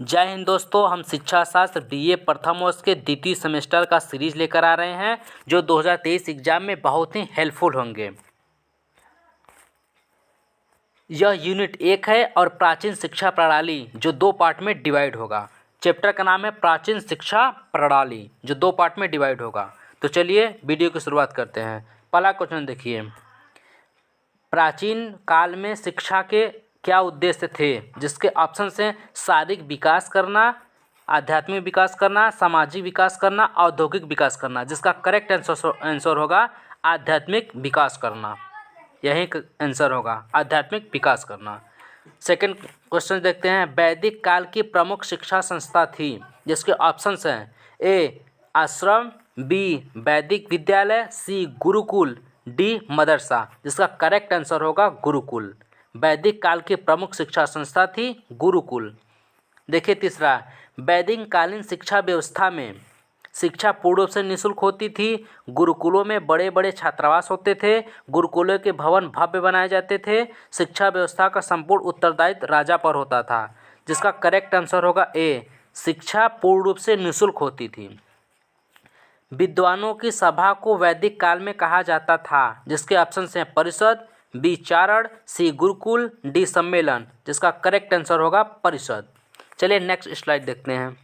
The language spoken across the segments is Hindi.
जय हिंद दोस्तों, हम शिक्षा शास्त्र बीए प्रथम वर्ष के द्वितीय सेमेस्टर का सीरीज लेकर आ रहे हैं जो 2023 एग्जाम में बहुत ही हेल्पफुल होंगे। यह यूनिट 1 है और प्राचीन शिक्षा प्रणाली जो 2 पार्ट में डिवाइड होगा। चैप्टर का नाम है प्राचीन शिक्षा प्रणाली जो 2 पार्ट में डिवाइड होगा। तो चलिए वीडियो की शुरुआत करते हैं। पहला क्वेश्चन देखिए, प्राचीन काल में शिक्षा के क्या उद्देश्य थे? जिसके ऑप्शन हैं शारीरिक विकास करना, आध्यात्मिक विकास करना, सामाजिक विकास करना, औद्योगिक विकास करना। जिसका करेक्ट आंसर होगा आध्यात्मिक विकास करना। यही आंसर होगा आध्यात्मिक विकास करना। सेकंड क्वेश्चन देखते हैं, वैदिक काल की प्रमुख शिक्षा संस्था थी? जिसके ऑप्शंस हैं ए आश्रम, बी वैदिक विद्यालय, सी गुरुकुल, डी मदरसा। जिसका करेक्ट आंसर होगा गुरुकुल। वैदिक काल की प्रमुख शिक्षा संस्था थी गुरुकुल। देखिए तीसरा, वैदिक कालीन शिक्षा व्यवस्था में शिक्षा पूर्ण रूप से निःशुल्क होती थी। गुरुकुलों में बड़े बड़े छात्रावास होते थे। गुरुकुलों के भवन भव्य बनाए जाते थे। शिक्षा व्यवस्था का संपूर्ण उत्तरदायित्व राजा पर होता था। जिसका करेक्ट आंसर होगा ए, शिक्षा पूर्ण रूप से निःशुल्क होती थी। विद्वानों की सभा को वैदिक काल में कहा जाता था? जिसके ऑप्शन हैं परिषद, बी चारण, सी गुरुकुल, डी सम्मेलन। जिसका करेक्ट आंसर होगा परिषद। चलिए नेक्स्ट स्लाइड देखते हैं।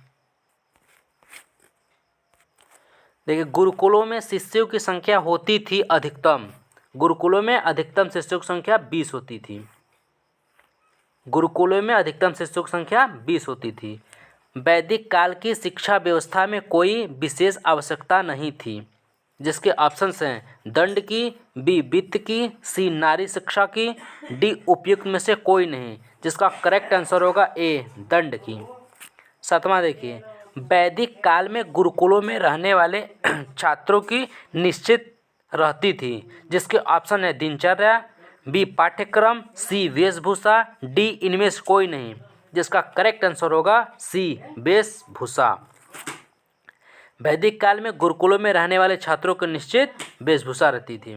देखिए, गुरुकुलों में शिष्यों की संख्या होती थी अधिकतम। गुरुकुलों में अधिकतम शिष्यों की संख्या 20 होती थी। गुरुकुलों में अधिकतम शिष्यों की संख्या 20 होती थी। वैदिक काल की शिक्षा व्यवस्था में कोई विशेष आवश्यकता नहीं थी। जिसके ऑप्शंस हैं दंड की, बी वित्त की, सी नारी शिक्षा की, डी उपयुक्त में से कोई नहीं। जिसका करेक्ट आंसर होगा ए दंड की। सातवां देखिए, वैदिक काल में गुरुकुलों में रहने वाले छात्रों की निश्चित रहती थी। जिसके ऑप्शन है दिनचर्या, बी पाठ्यक्रम, सी वेशभूषा, डी इनमें से कोई नहीं। जिसका करेक्ट आंसर होगा सी वेशभूषा। वैदिक काल में गुरुकुलों में रहने वाले छात्रों को निश्चित वेशभूषा रहती थी।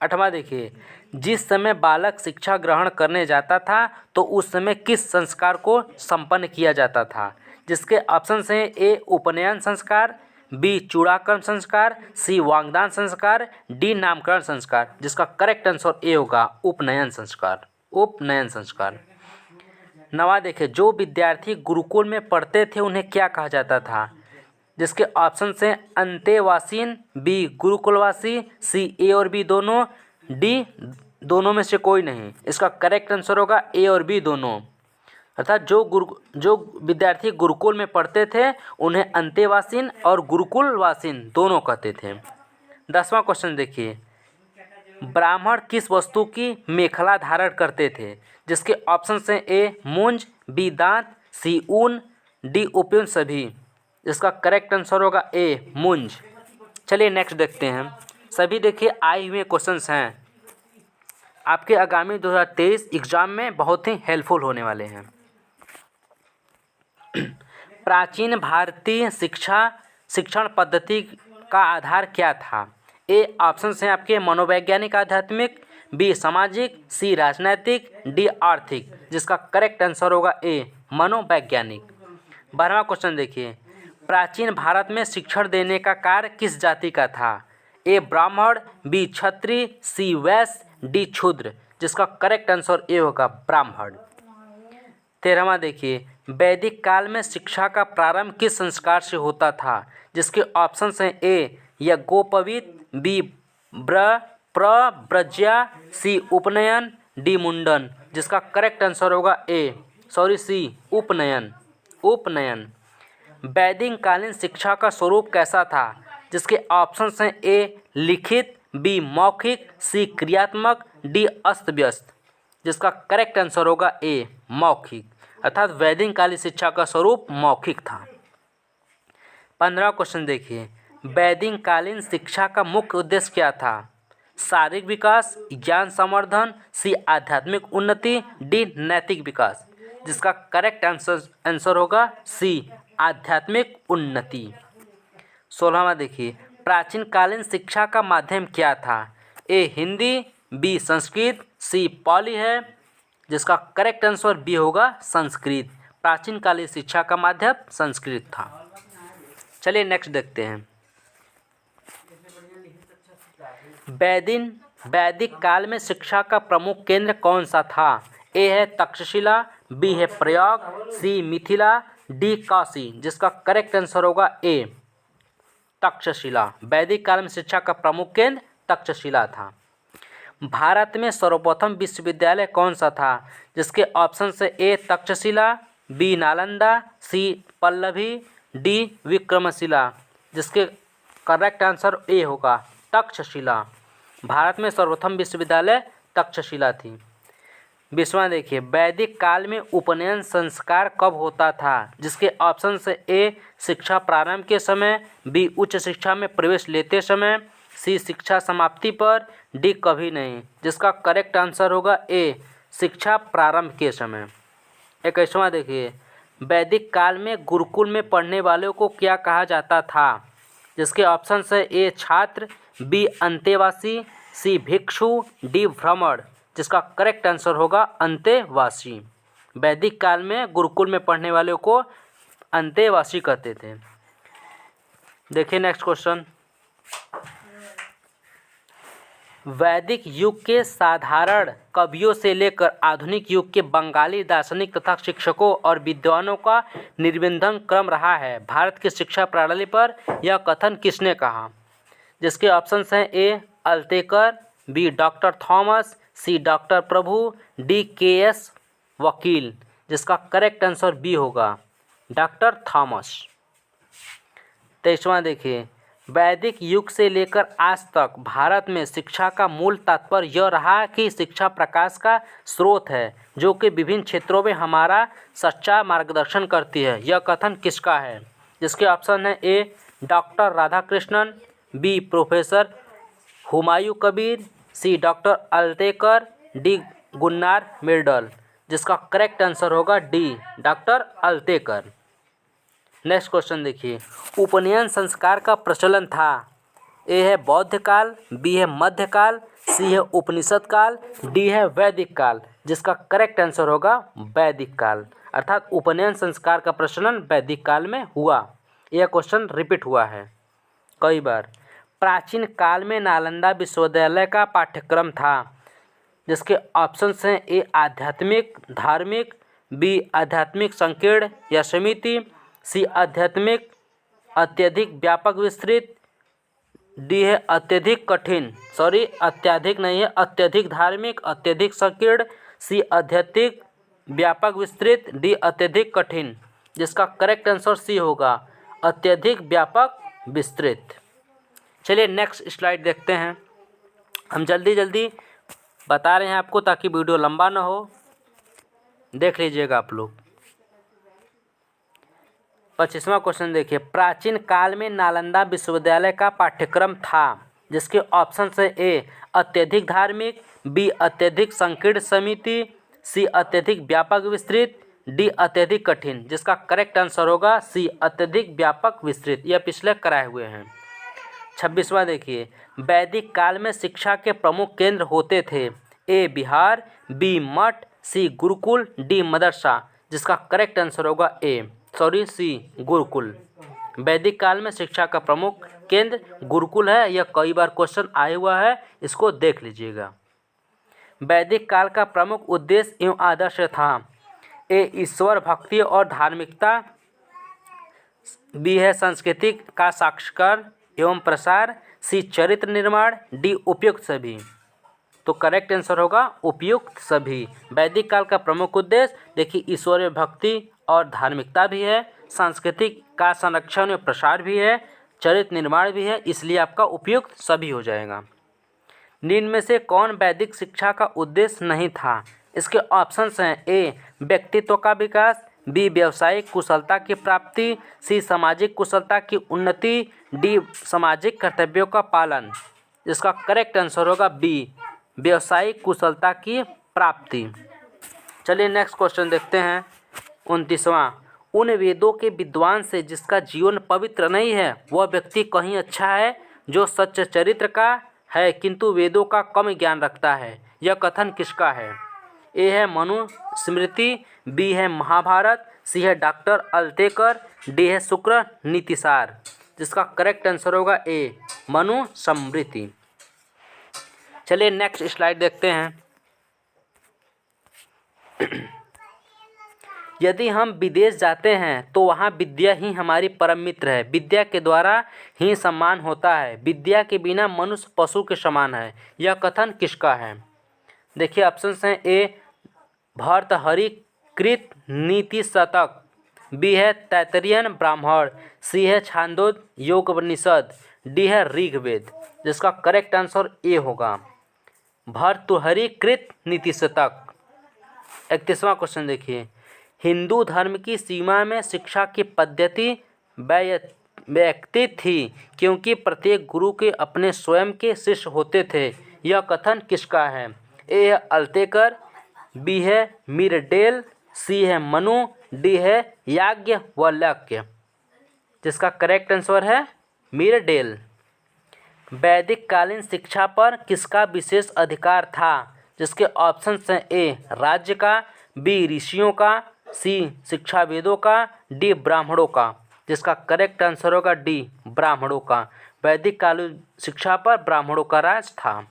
आठवां देखिए, जिस समय बालक शिक्षा ग्रहण करने जाता था तो उस समय किस संस्कार को संपन्न किया जाता था? जिसके ऑप्शन हैं ए उपनयन संस्कार, बी चूड़ाकरण संस्कार, सी वांगदान संस्कार, डी नामकरण संस्कार। जिसका करेक्ट आंसर ए होगा उपनयन संस्कार। उपनयन संस्कार। नवा देखिए, जो विद्यार्थी गुरुकुल में पढ़ते थे उन्हें क्या कहा जाता था? जिसके ऑप्शन हैं अंतेवासीन, बी गुरुकुलवासी, सी ए और बी दोनों, डी दोनों में से कोई नहीं। इसका करेक्ट आंसर होगा ए और बी दोनों। अर्थात जो विद्यार्थी गुरुकुल में पढ़ते थे उन्हें अंतेवासीन और गुरुकुलवासीन दोनों कहते थे। 10वां क्वेश्चन देखिए, ब्राह्मण किस वस्तु की मेखला धारण करते थे? जिसके ऑप्शन हैं ए मूंज, बी दांत, सी ऊन, डी उपयुक्त सभी। इसका करेक्ट आंसर होगा ए मूंज। चलिए नेक्स्ट देखते हैं। सभी देखिए आए हुए क्वेश्चंस हैं, आपके आगामी 2023 एग्जाम में बहुत ही हेल्पफुल होने वाले हैं। प्राचीन भारतीय शिक्षण पद्धति का आधार क्या था? ए ऑप्शन हैं आपके मनोवैज्ञानिक आध्यात्मिक, बी सामाजिक, सी राजनैतिक, डी आर्थिक। जिसका करेक्ट आंसर होगा ए मनोवैज्ञानिक। 12वां क्वेश्चन देखिए, प्राचीन भारत में शिक्षण देने का कार्य किस जाति का था? ए ब्राह्मण, बी क्षत्रिय, सी वैश्य, डी शूद्र। जिसका करेक्ट आंसर ए होगा ब्राह्मण। 13वां देखिए, वैदिक काल में शिक्षा का प्रारंभ किस संस्कार से होता था? जिसके ऑप्शन हैं ए यज्ञोपवीत, बी प्रव्रज्या, सी उपनयन, डी मुंडन। जिसका करेक्ट आंसर होगा सी उपनयन। उपनयन। वैदिक कालीन शिक्षा का स्वरूप कैसा था? जिसके ऑप्शन हैं ए लिखित, बी मौखिक, सी क्रियात्मक, डी अस्त व्यस्त। जिसका करेक्ट आंसर होगा ए मौखिक। अर्थात वैदिक कालीन शिक्षा का स्वरूप मौखिक था। 15वां क्वेश्चन देखिए, वैदिक कालीन शिक्षा का मुख्य उद्देश्य क्या था? शारीरिक विकास, ज्ञान संवर्धन, सी आध्यात्मिक उन्नति, डी नैतिक विकास। जिसका करेक्ट आंसर होगा सी आध्यात्मिक उन्नति। 16वां देखिए, प्राचीन कालीन शिक्षा का माध्यम क्या था? ए हिंदी, बी संस्कृत, सी पाली है। जिसका करेक्ट आंसर बी होगा संस्कृत। प्राचीन कालीन शिक्षा का माध्यम संस्कृत था। चलिए नेक्स्ट देखते हैं। वैदिक काल में शिक्षा का प्रमुख केंद्र कौन सा था? ए है तक्षशिला, बी है प्रयाग, सी मिथिला, डी काशी। जिसका करेक्ट आंसर होगा ए तक्षशिला। वैदिक काल में शिक्षा का प्रमुख केंद्र तक्षशिला था। भारत में सर्वप्रथम विश्वविद्यालय कौन सा था? जिसके ऑप्शन से ए तक्षशिला, बी नालंदा, सी पल्लवी, डी विक्रमशिला। जिसके करेक्ट आंसर ए होगा तक्षशिला। भारत में सर्वप्रथम विश्वविद्यालय तक्षशिला थी। 20वां देखिए, वैदिक काल में उपनयन संस्कार कब होता था? जिसके ऑप्शन से ए शिक्षा प्रारंभ के समय, बी उच्च शिक्षा में प्रवेश लेते समय, सी शिक्षा समाप्ति पर, डी कभी नहीं। जिसका करेक्ट आंसर होगा ए शिक्षा प्रारंभ के समय। 21वां देखिए, वैदिक काल में गुरुकुल में पढ़ने वालों को क्या कहा जाता था? जिसके ऑप्शन से ए छात्र, बी अंतेवासी, सी भिक्षु, डी भ्रमण। जिसका करेक्ट आंसर होगा अंतेवासी। वैदिक काल में गुरुकुल में पढ़ने वालों को अंतेवासी कहते थे। देखिए नेक्स्ट क्वेश्चन। वैदिक युग के साधारण कवियों से लेकर आधुनिक युग के बंगाली दार्शनिक तथा शिक्षकों और विद्वानों का निर्विघ्न क्रम रहा है। भारत की शिक्षा प्रणाली पर यह कथन किसने कहा? जिसके ऑप्शन हैं ए अल्तेकर, बी डॉक्टर थॉमस, सी डॉक्टर प्रभु, डी के.एस. वकील। जिसका करेक्ट आंसर बी होगा डॉक्टर थॉमस। 23वां देखिए, वैदिक युग से लेकर आज तक भारत में शिक्षा का मूल तात्पर्य यह रहा कि शिक्षा प्रकाश का स्रोत है जो कि विभिन्न क्षेत्रों में हमारा सच्चा मार्गदर्शन करती है। यह कथन किसका है? जिसके ऑप्शन है A doctor Radhakrishnan, B professor Humayun Kabir, C doctor Altekar, D Gunnar Myrdal. जिसका करेक्ट आंसर होगा D doctor Altekar. Next question देखिए, उपनयन संस्कार का प्रचलन था। ए है बौद्ध काल, बी है मध्यकाल, सी है उपनिषद काल, डी है वैदिक काल। जिसका करेक्ट आंसर होगा वैदिक काल। अर्थात उपनयन संस्कार का प्रचलन वैदिक काल में हुआ। यह क्वेश्चन रिपीट हुआ है कई बार। प्राचीन काल में नालंदा विश्वविद्यालय का पाठ्यक्रम था। जिसके ऑप्शन हैं ए आध्यात्मिक धार्मिक, बी आध्यात्मिक संकीर्ण या समिति, सी आध्यात्मिक अत्यधिक व्यापक विस्तृत, डी है अत्यधिक कठिन, सॉरी अत्यधिक नहीं है, अत्यधिक धार्मिक, अत्यधिक संकीर्ण, सी अत्यधिक व्यापक विस्तृत, डी अत्यधिक कठिन। जिसका करेक्ट आंसर सी होगा अत्यधिक व्यापक विस्तृत। चलिए नेक्स्ट स्लाइड देखते हैं। हम जल्दी जल्दी बता रहे हैं आपको ताकि वीडियो लंबा ना हो, देख लीजिएगा आप लोग। 25वां क्वेश्चन देखिए, प्राचीन काल में नालंदा विश्वविद्यालय का पाठ्यक्रम था। जिसके ऑप्शन है ए अत्यधिक धार्मिक, बी अत्यधिक संकीर्ण समिति, सी अत्यधिक व्यापक विस्तृत, डी अत्यधिक कठिन। जिसका करेक्ट आंसर होगा सी अत्यधिक व्यापक विस्तृत। यह पिछले कराए हुए हैं। 26वां देखिए, वैदिक काल में शिक्षा के प्रमुख केंद्र होते थे। ए बिहार, बी मठ, सी गुरुकुल, डी मदरसा। जिसका करेक्ट आंसर होगा सी गुरुकुल। वैदिक काल में शिक्षा का प्रमुख केंद्र गुरुकुल है। यह कई बार क्वेश्चन आया हुआ है, इसको देख लीजिएगा। वैदिक काल का प्रमुख उद्देश्य एवं आदर्श था। ए ईश्वर भक्ति और धार्मिकता, बी है संस्कृति का साक्षर एवं प्रसार, सी चरित्र निर्माण, डी उपयुक्त सभी। तो करेक्ट आंसर होगा उपयुक्त सभी। वैदिक काल का प्रमुख उद्देश्य देखिए ईश्वरीय भक्ति और धार्मिकता भी है, सांस्कृतिक का संरक्षण और प्रसार भी है, चरित्र निर्माण भी है, इसलिए आपका उपयुक्त सभी हो जाएगा। निम्न में से कौन वैदिक शिक्षा का उद्देश्य नहीं था? इसके ऑप्शंस हैं ए व्यक्तित्व का विकास, बी व्यावसायिक कुशलता की प्राप्ति, सी सामाजिक कुशलता की उन्नति, डी सामाजिक कर्तव्यों का पालन। इसका करेक्ट आंसर होगा बी व्यावसायिक कुशलता की प्राप्ति। चलिए नेक्स्ट क्वेश्चन देखते हैं। 29वां, उन वेदों के विद्वान से जिसका जीवन पवित्र नहीं है वह व्यक्ति कहीं अच्छा है जो सच्च चरित्र का है किंतु वेदों का कम ज्ञान रखता है। यह कथन किसका है? ए है मनुस्मृति, बी है महाभारत, सी है डॉक्टर अल्तेकर, डी है शुक्र नीतिसार, जिसका करेक्ट आंसर होगा ए मनुस्मृति। चलिए नेक्स्ट स्लाइड देखते हैं। यदि हम विदेश जाते हैं तो वहाँ विद्या ही हमारी परम मित्र है। विद्या के द्वारा ही सम्मान होता है। विद्या के बिना मनुष्य पशु के समान है। यह कथन किसका है? देखिए ऑप्शंस हैं ए भर्तृहरि कृत नीति शतक, बी है तैत्तिरीय ब्राह्मण, सी है छांदोग्य योगोपनिषद, डी है ऋग्वेद, जिसका करेक्ट आंसर ए होगा भर्तृहरि कृत नीति शतक। 31वां क्वेश्चन देखिए, हिंदू धर्म की सीमा में शिक्षा की पद्धति व्यक्ति थी क्योंकि प्रत्येक गुरु के अपने स्वयं के शिष्य होते थे। यह कथन किसका है? ए है अल्तेकर, बी है मिरडेल, सी है मनु, डी है याज्ञवल्क्य, जिसका करेक्ट आंसर है मिरडेल। वैदिक कालीन शिक्षा पर किसका विशेष अधिकार था? जिसके ऑप्शंस हैं ए राज्य का, बी ऋषियों का, सी शिक्षाविदों का, डी ब्राह्मणों का, जिसका करेक्ट आंसर होगा डी ब्राह्मणों का। वैदिक कालीन शिक्षा पर ब्राह्मणों का राज था।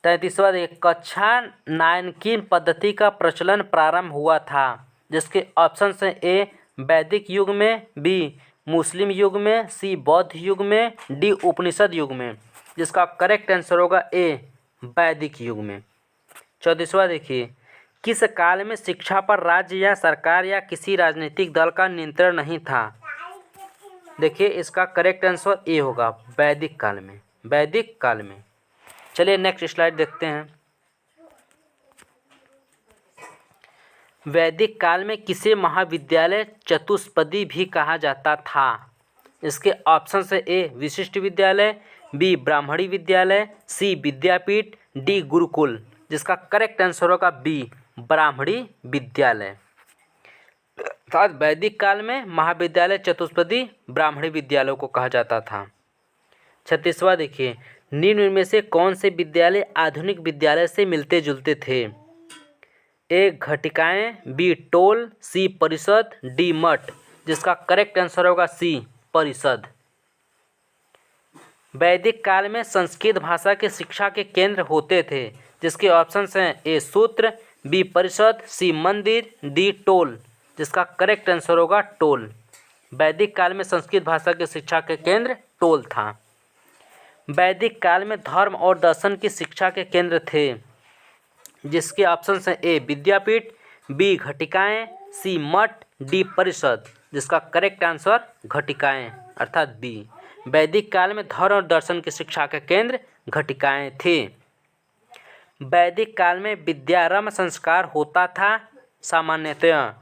33वां देखिए, कक्षा 9 की पद्धति का प्रचलन प्रारंभ हुआ था। जिसके ऑप्शंस हैं ए वैदिक युग में, बी मुस्लिम युग में, सी बौद्ध युग में, डी उपनिषद युग में, जिसका करेक्ट आंसर होगा ए वैदिक युग में। 34वां देखिए, किस काल में शिक्षा पर राज्य या सरकार या किसी राजनीतिक दल का नियंत्रण नहीं था? देखिए इसका करेक्ट आंसर ए होगा वैदिक काल में। वैदिक काल में। चलिए नेक्स्ट स्लाइड देखते हैं। वैदिक काल में किसे महाविद्यालय चतुष्पदी भी कहा जाता था? इसके ऑप्शन है ए विशिष्ट विद्यालय, बी ब्राह्मणी विद्यालय, सी विद्यापीठ, डी गुरुकुल, जिसका करेक्ट आंसर होगा बी ब्राह्मणी विद्यालय। अर्थात वैदिक काल में महाविद्यालय चतुष्पदी ब्राह्मणी विद्यालयों को कहा जाता था। 36वां देखिए, निम्न में से कौन से विद्यालय आधुनिक विद्यालय से मिलते जुलते थे? ए घटिकाएं, बी टोल, सी परिषद, डी मठ, जिसका करेक्ट आंसर होगा सी परिषद। वैदिक काल में संस्कृत भाषा के शिक्षा के केंद्र होते थे। जिसके ऑप्शंस हैं ए सूत्र, बी परिषद, सी मंदिर, डी टोल, जिसका करेक्ट आंसर होगा टोल। वैदिक काल में संस्कृत भाषा की शिक्षा के केंद्र टोल था। वैदिक काल में धर्म और दर्शन की शिक्षा के केंद्र थे। जिसके ऑप्शंस हैं ए विद्यापीठ, बी घटिकाएं, सी मठ, डी परिषद, जिसका करेक्ट आंसर घटिकाएं अर्थात बी। वैदिक काल में धर्म और दर्शन की शिक्षा के केंद्र घटिकाएं थे। वैदिक काल में विद्यारंभ संस्कार होता था सामान्यतः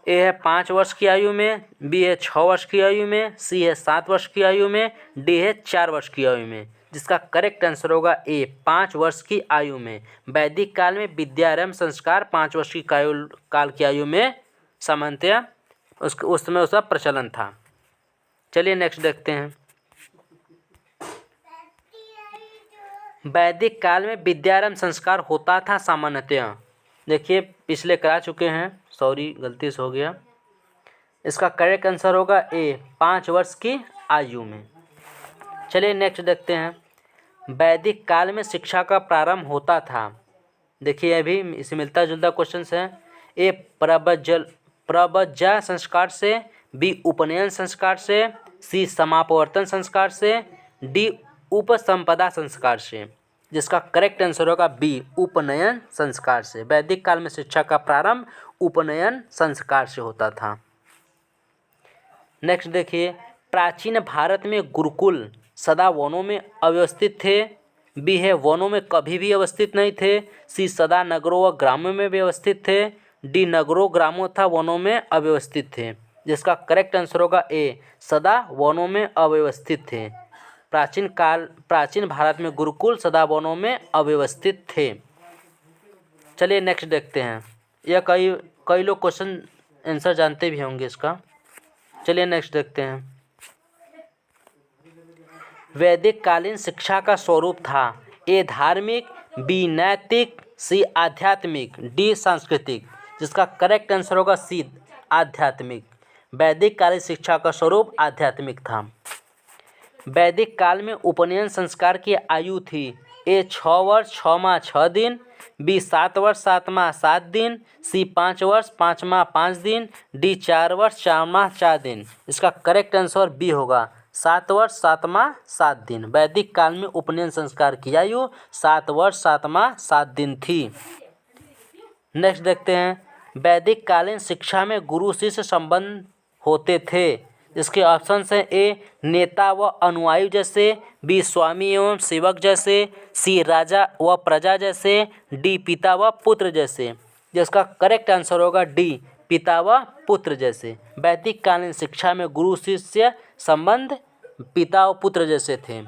ए है 5 वर्ष की आयु में, बी है 6 वर्ष की आयु में, सी है 7 वर्ष की आयु में, डी है 4 वर्ष की आयु में, जिसका करेक्ट आंसर होगा ए 5 वर्ष की आयु में। वैदिक काल में विद्यारंभ संस्कार 5 वर्ष की काल की आयु में सामान्यतः उस समय उसका प्रचलन था। चलिए नेक्स्ट देखते हैं। वैदिक काल में विद्यारंभ संस्कार होता था सामान्यतः। देखिए पिछले करा चुके हैं, सॉरी गलती से हो गया। इसका करेक्ट आंसर होगा ए 5 वर्ष की आयु में। चलिए नेक्स्ट देखते हैं। वैदिक काल में शिक्षा का प्रारंभ होता था। देखिए अभी इसे मिलता जुलता क्वेश्चन है। ए प्रव्रजा संस्कार से, बी उपनयन संस्कार से, सी समापवर्तन संस्कार से, डी उपसंपदा संस्कार से, जिसका करेक्ट आंसर होगा बी उपनयन संस्कार से। वैदिक काल में शिक्षा का प्रारंभ उपनयन संस्कार से होता था। नेक्स्ट देखिए, प्राचीन भारत में गुरुकुल सदा वनों में अव्यवस्थित थे। बी है वनों में कभी भी अवस्थित नहीं थे। सी सदा नगरों व ग्रामों में व्यवस्थित थे। डी नगरों ग्रामों तथा वनों में अव्यवस्थित थे, जिसका करेक्ट आंसर होगा ए सदा वनों में अव्यवस्थित थे। प्राचीन भारत में गुरुकुल सदा वनों में अव्यवस्थित थे। चलिए नेक्स्ट देखते हैं। यह कई लोग क्वेश्चन आंसर जानते भी होंगे इसका। चलिए नेक्स्ट देखते हैं। वैदिक कालीन शिक्षा का स्वरूप था ए धार्मिक, बी नैतिक, सी आध्यात्मिक, डी सांस्कृतिक, जिसका करेक्ट आंसर होगा सी, आध्यात्मिक। वैदिक कालीन शिक्षा का स्वरूप आध्यात्मिक था। वैदिक काल में उपनयन संस्कार की आयु थी ए 6 वर्ष 6 माह 6 दिन, बी 7 वर्ष 7 माह 7 दिन, सी 5 वर्ष 5 माह 5 दिन, डी 4 वर्ष 4 माह 4 दिन। इसका करेक्ट आंसर बी होगा 7 वर्ष 7 माह 7 दिन। वैदिक काल में उपनयन संस्कार की आयु 7 वर्ष 7 माह 7 दिन थी। नेक्स्ट देखते हैं, वैदिक कालीन शिक्षा में गुरु शिष्य संबंध होते थे। इसके ऑप्शन हैं ए नेता व अनुयायी जैसे, बी स्वामी एवं सेवक जैसे, सी राजा व प्रजा जैसे, डी पिता व पुत्र जैसे। जिसका करेक्ट आंसर होगा डी, पिता व पुत्र जैसे। वैदिक कालीन शिक्षा में गुरु शिष्य संबंध पिता व पुत्र जैसे थे।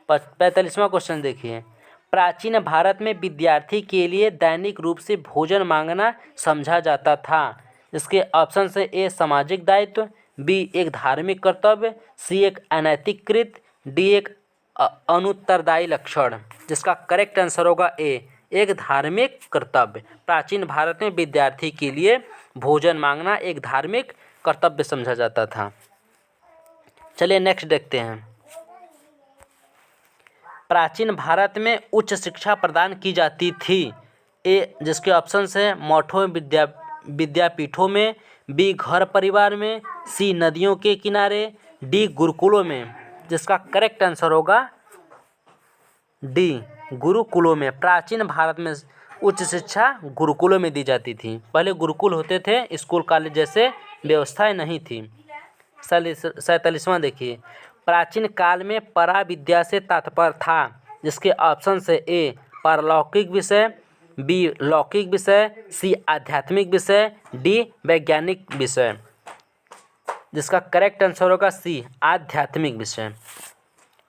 45वां क्वेश्चन देखिए, प्राचीन भारत में विद्यार्थी के लिए दैनिक रूप से भोजन मांगना समझा जाता था। इसके ऑप्शन से ए सामाजिक दायित्व, बी एक धार्मिक कर्तव्य, सी एक अनैतिक कृत, डी एक अनुत्तरदायी लक्षण। जिसका करेक्ट आंसर होगा ए, एक धार्मिक कर्तव्य। प्राचीन भारत में विद्यार्थी के लिए भोजन मांगना एक धार्मिक कर्तव्य समझा जाता था। चलिए नेक्स्ट देखते हैं, प्राचीन भारत में उच्च शिक्षा प्रदान की जाती थी ए, जिसके ऑप्शन है मठों विद्यापीठों में, बी घर परिवार में, सी नदियों के किनारे, डी गुरुकुलों में। जिसका करेक्ट आंसर होगा डी, गुरुकुलों में। प्राचीन भारत में उच्च शिक्षा गुरुकुलों में दी जाती थी। पहले गुरुकुल होते थे, स्कूल कॉलेज जैसे व्यवस्थाएं नहीं थी। 47वां देखिए, प्राचीन काल में परा विद्या से तात्पर्य था। जिसके ऑप्शन से ए पारलौकिक विषय, बी लौकिक विषय, सी आध्यात्मिक विषय, डी वैज्ञानिक विषय। जिसका करेक्ट आंसर होगा सी, आध्यात्मिक विषय।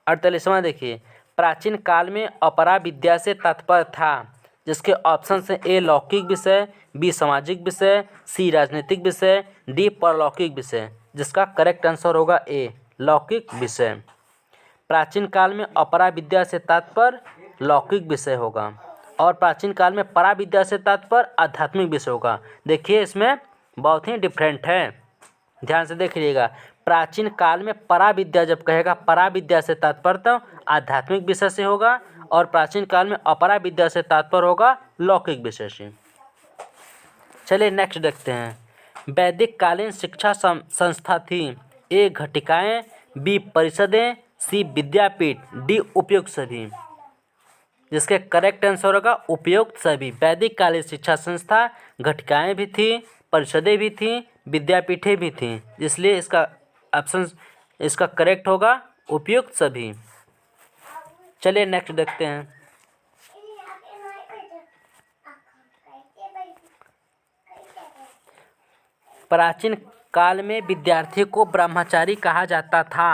48वां देखिए, प्राचीन काल में अपरा विद्या से तात्पर्य था। जिसके ऑप्शन से ए लौकिक विषय, बी सामाजिक विषय, सी राजनीतिक विषय, डी परलौकिक विषय। जिसका करेक्ट आंसर होगा ए, लौकिक विषय। प्राचीन काल में अपरा विद्या से तात्पर्य लौकिक विषय होगा और प्राचीन काल में परा विद्या से तात्पर्य आध्यात्मिक विषय होगा। देखिए इसमें बहुत ही डिफरेंट है, ध्यान से देख लीजिएगा। प्राचीन काल में परा विद्या जब कहेगा, परा विद्या से तात्पर्य तो आध्यात्मिक विषय से होगा और प्राचीन काल में अपरा विद्या से तात्पर्य होगा लौकिक विषय से। चलिए नेक्स्ट देखते हैं, वैदिक कालीन शिक्षा संस्था थी ए घटिकाएं, बी परिषदें, सी विद्यापीठ, डी उपयुक्त सभी। जिसके करेक्ट आंसर होगा उपयुक्त सभी। वैदिक कालीन शिक्षा संस्था घटिकाएं भी थी, परिषदें भी थी, विद्यापीठें भी थी, इसलिए इसका ऑप्शन इसका करेक्ट होगा उपयुक्त सभी। चलिए नेक्स्ट देखते हैं, प्राचीन काल में विद्यार्थी को ब्रह्मचारी कहा जाता था।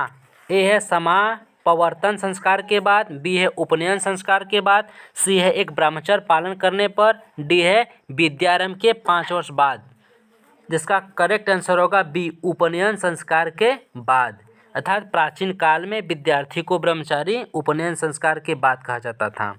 ए है समापवर्तन संस्कार के बाद, बी है उपनयन संस्कार के बाद, सी है एक ब्रह्मचर्य पालन करने पर, डी है विद्यारंभ के 5 वर्ष बाद। जिसका करेक्ट आंसर होगा बी, उपनयन संस्कार के बाद। अर्थात प्राचीन काल में विद्यार्थी को ब्रह्मचारी उपनयन संस्कार के बाद कहा जाता था।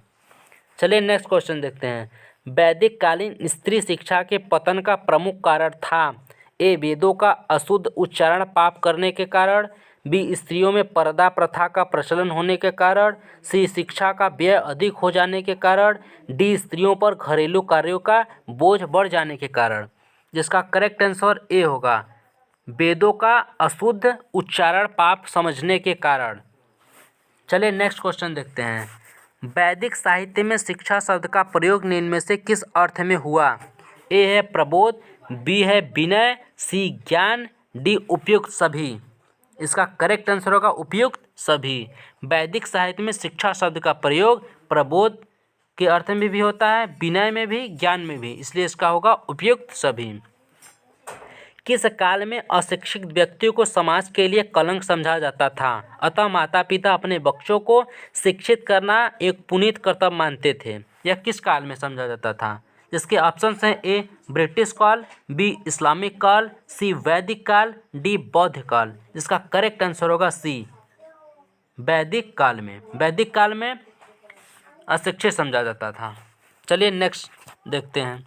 चलिए नेक्स्ट क्वेश्चन देखते हैं, वैदिक कालीन स्त्री शिक्षा के पतन का प्रमुख कारण था ए वेदों का अशुद्ध उच्चारण पाप करने के कारण, बी स्त्रियों में पर्दा प्रथा का प्रचलन होने के कारण, सी शिक्षा का व्यय अधिक हो जाने के कारण, डी स्त्रियों पर घरेलू कार्यों का बोझ बढ़ जाने के कारण। जिसका करेक्ट आंसर ए होगा, वेदों का अशुद्ध उच्चारण पाप समझने के कारण। चलिए नेक्स्ट क्वेश्चन देखते हैं, वैदिक साहित्य में शिक्षा शब्द का प्रयोग निम्न में से किस अर्थ में हुआ। ए है प्रबोध, बी है विनय, सी ज्ञान, डी उपयुक्त सभी। इसका करेक्ट आंसर होगा उपयुक्त सभी। वैदिक साहित्य में शिक्षा शब्द का प्रयोग प्रबोध के अर्थ में भी होता है, विनय में भी, ज्ञान में भी, इसलिए इसका होगा उपयुक्त सभी। किस काल में अशिक्षित व्यक्तियों को समाज के लिए कलंक समझा जाता था, अतः माता पिता अपने बच्चों को शिक्षित करना एक पुनीत कर्तव्य मानते थे। यह किस काल में समझा जाता था। जिसके ऑप्शन हैं ए ब्रिटिश काल, बी इस्लामिक काल, सी वैदिक काल, डी बौद्ध काल। जिसका करेक्ट आंसर होगा सी, वैदिक काल में। वैदिक काल में अशिक्षित समझा जाता था। चलिए नेक्स्ट देखते हैं,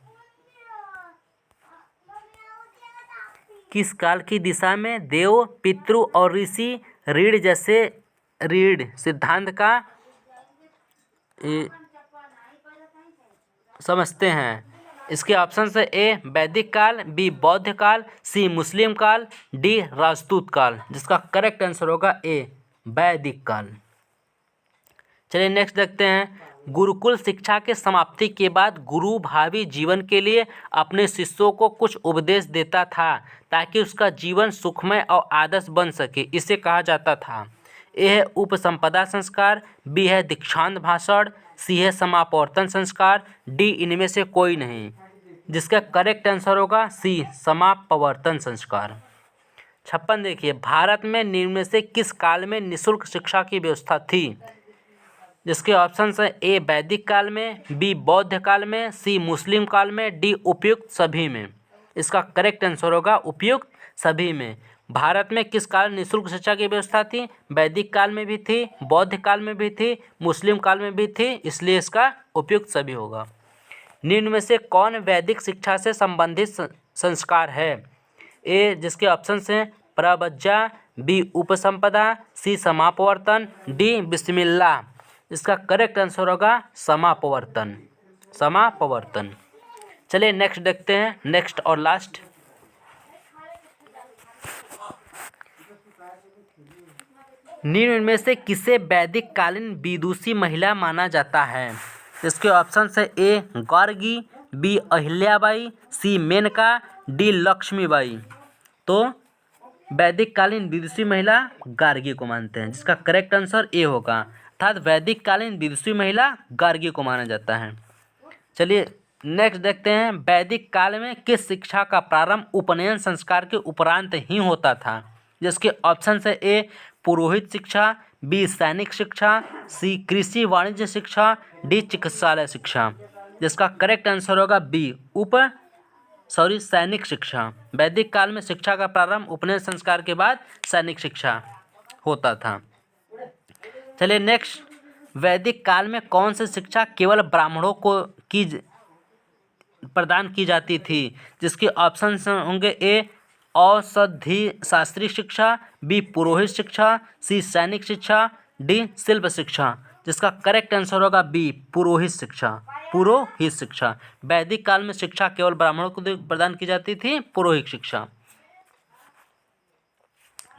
किस काल की दिशा में देव, पितृ और ऋषि रीढ़ जैसे रीढ़ सिद्धांत का समझते हैं? इसके ऑप्शन है ए वैदिक काल, बी बौद्ध काल, सी मुस्लिम काल, डी राजपूत काल। जिसका करेक्ट आंसर होगा ए वैदिक काल। चलिए नेक्स्ट देखते हैं। गुरुकुल शिक्षा के समाप्ति के बाद गुरु भावी जीवन के लिए अपने शिष्यों को कुछ उपदेश देता था ताकि उसका जीवन सुखमय और आदर्श बन सके। इसे कहा जाता था। ए है उपसंपदा संस्कार, बी है दीक्षांत भाषण, सी है समापवर्तन संस्कार, डी इनमें से कोई नहीं। जिसका करेक्ट आंसर होगा सी समापवर्तन संस्कार। 56 देखिए, भारत में निम्न में से किस काल में निःशुल्क शिक्षा की व्यवस्था थी? जिसके ऑप्शन है ए वैदिक काल में, बी बौद्ध काल में, सी मुस्लिम काल में, डी उपयुक्त सभी में। इसका करेक्ट आंसर होगा उपयुक्त सभी में। भारत में किस काल निःशुल्क शिक्षा की व्यवस्था थी? वैदिक काल में भी थी, बौद्ध काल में भी थी, मुस्लिम काल में भी थी, इसलिए इसका उपयुक्त सभी होगा। निम्न में से कौन वैदिक शिक्षा से संबंधित संस्कार है? ए जिसके ऑप्शन हैं प्रव्रज्या, बी उपसंपदा, सी समापवर्तन, डी बिस्मिल्लाह। इसका करेक्ट आंसर होगा समापवर्तन, समापवर्तन। चलिए नेक्स्ट देखते हैं, नेक्स्ट और लास्ट। निम्न में से किसे वैदिक कालीन विदुषी महिला माना जाता है? इसके ऑप्शन है ए गार्गी, बी अहिल्याबाई, सी मेनका, डी लक्ष्मीबाई। तो वैदिक कालीन विदुषी महिला गार्गी को मानते हैं, जिसका करेक्ट आंसर ए होगा। अर्थात वैदिक कालीन विदुषी महिला गार्गी को माना जाता है। चलिए नेक्स्ट देखते हैं, वैदिक काल में किस शिक्षा का प्रारंभ उपनयन संस्कार के उपरांत ही होता था? जिसके ऑप्शन है ए पुरोहित शिक्षा, बी सैनिक शिक्षा, सी कृषि वाणिज्य शिक्षा, डी चिकित्सालय शिक्षा। जिसका करेक्ट आंसर होगा बी सैनिक शिक्षा। वैदिक काल में शिक्षा का प्रारंभ उपनयन संस्कार के बाद सैनिक शिक्षा होता था। चलिए नेक्स्ट, वैदिक काल में कौन सी शिक्षा केवल ब्राह्मणों को प्रदान की जाती थी? जिसके ऑप्शन होंगे ए औषधि शास्त्री शिक्षा, बी पुरोहित शिक्षा, सी सैनिक शिक्षा, डी शिल्प शिक्षा। जिसका करेक्ट आंसर होगा बी पुरोहित शिक्षा, पुरोहित शिक्षा। वैदिक काल में शिक्षा केवल ब्राह्मणों को प्रदान की जाती थी, पुरोहित शिक्षा।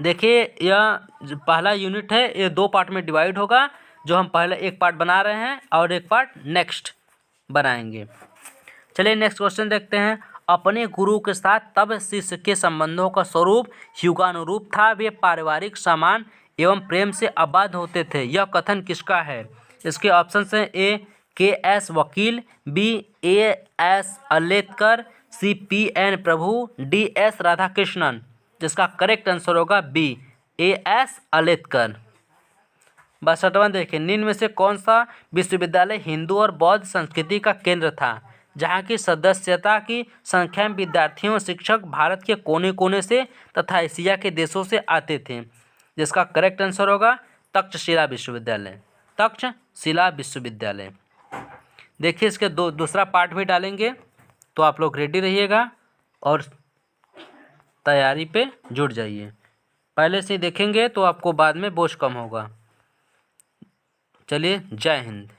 देखिए यह जो पहला यूनिट है ये 2 पार्ट में डिवाइड होगा, जो हम पहले एक पार्ट बना रहे हैं और एक पार्ट नेक्स्ट बनाएंगे। चलिए नेक्स्ट क्वेश्चन देखते हैं। अपने गुरु के साथ तब शिष्य के संबंधों का स्वरूप युगानुरूप था, वे पारिवारिक सम्मान एवं प्रेम से आबद्ध होते थे। यह कथन किसका है? इसके ऑप्शन हैं ए के.एस. वकील, बी ए.एस. अलेतकर, सी पी.एन. प्रभु, डी एस. राधाकृष्णन। जिसका करेक्ट आंसर होगा बी ए.एस. अलेतकर। 62वां देखिए, निम्न में से कौन सा विश्वविद्यालय हिंदू और बौद्ध संस्कृति का केंद्र था, जहाँ की सदस्यता की संख्या में विद्यार्थियों शिक्षक भारत के कोने कोने से तथा एशिया के देशों से आते थे? जिसका करेक्ट आंसर होगा तक्षशिला विश्वविद्यालय, तक्षशिला विश्वविद्यालय। देखिए इसके दूसरा पार्ट भी डालेंगे, तो आप लोग रेडी रहिएगा और तैयारी पे जुट जाइए। पहले से देखेंगे तो आपको बाद में बोझ कम होगा। चलिए जय हिंद।